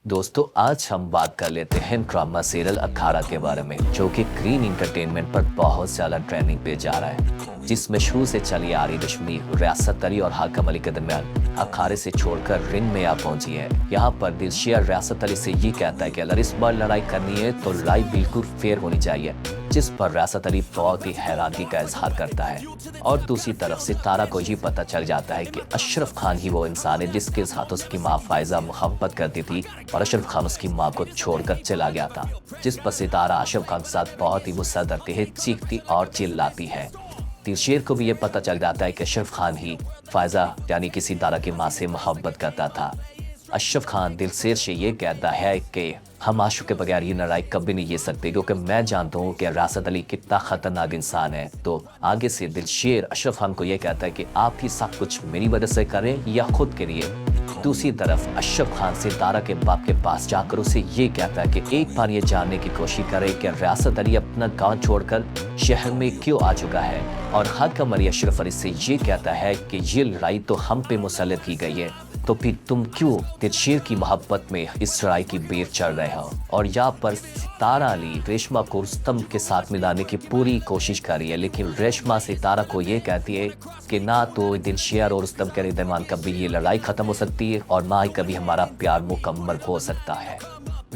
दोस्तों आज हम बात कर लेते हैं ड्रामा सीरियल अखाड़ा के बारे में, जो कि ग्रीन इंटरटेनमेंट पर बहुत ज्यादा ट्रेंडिंग पे जा रहा है, जिसमें शुरू से चली आ रही रश्मि, रियासत अली और हाकम अली के दरमियान अखाड़े से छोड़कर रिंग में आ पहुंची है। यहाँ पर दिलशेर रियासत अली से ये कहता है कि अगर इस बार लड़ाई करनी है तो लड़ाई बिल्कुल फेयर होनी चाहिए, जिस पर रियासत अली बहुत ही हैरानी का इजहार करता है। और दूसरी तरफ सितारा को ये पता चल जाता है कि अशरफ खान ही वो इंसान है जिसके साथ उसकी माँ फायजा मोहब्बत करती थी और अशरफ खान उसकी माँ को छोड़कर चला गया था, जिस पर सितारा अशरफ खान के साथ बहुत ही गुस्सा करती है, चीखती और चिल्लाती है। दिलशेर को भी ये पता चल जाता है कि अशरफ खान ही फायजा यानी कि सितारा की माँ से मोहब्बत करता था। अशरफ खान दिलशेर से ये कहता है कि हम आशु के बगैर ये लड़ाई कभी नहीं जीत सकते, क्योंकि मैं जानता हूँ कि रियासत अली कितना खतरनाक इंसान है। तो आगे से दिलशेर अशरफ खान को ये कहता है कि आप ही सब कुछ मेरी वजह से करें या खुद के लिए। दूसरी तरफ अशरफ खान सितारा के बाप के पास जाकर उसे ये कहता है कि एक बार ये जानने की कोशिश करे कि रियासत अली अपना गांव छोड़कर शहर में क्यों आ चुका है। और हाकम अली अशरफ अली से ये कहता है कि ये लड़ाई तो हम पे मुसल्लत की गई है, तो फिर तुम क्यों दिलशेर की मोहब्बत में इस लड़ाई की बेर चढ़ रहे हो। और यहाँ पर सितारा अली रेशमा को रुस्तम के साथ मिलाने की पूरी कोशिश कर रही है, लेकिन रेशमा सितारा को ये कहती है कि ना तो दिलशेर और रुस्तम के दरमियान कभी ये लड़ाई खत्म हो सकती है और ना ही कभी हमारा प्यार मुकम्मल हो सकता है।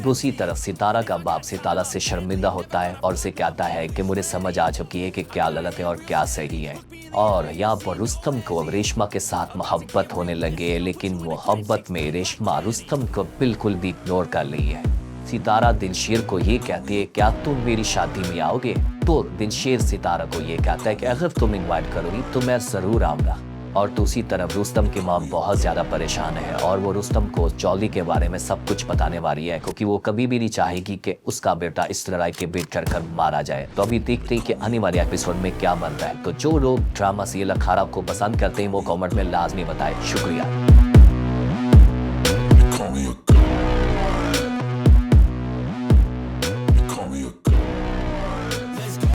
दूसरी तरफ सितारा का बाप सितारा से शर्मिंदा होता है और उसे कहता है कि मुझे समझ आ चुकी है कि क्या गलत है और क्या सही है। और यहाँ पर रुस्तम को रेशमा के साथ मोहब्बत होने लगे, लेकिन मोहब्बत में रेशमा रुस्तम को बिल्कुल भी इग्नोर कर ली है। सितारा दिलशेर को ये कहती है क्या तुम मेरी शादी में आओगे, तो दिलशेर सितारा को ये कहता है कि अगर तुम इन्वाइट करोगी तो मैं जरूर आऊंगा। और दूसरी तरफ रुस्तम की माँ बहुत ज्यादा परेशान है और वो रुस्तम को चौधरी के बारे में सब कुछ बताने वाली है, क्योंकि वो कभी भी नहीं चाहेगी कि उसका बेटा इस लड़ाई के बीच चढ़कर मारा जाए। तो अभी देखते हैं कि आने वाले एपिसोड में क्या बनता है। तो जो लोग ड्रामा सीरियल अखाड़ा को पसंद करते हैं वो कमेंट में लाजमी बताएं। शुक्रिया।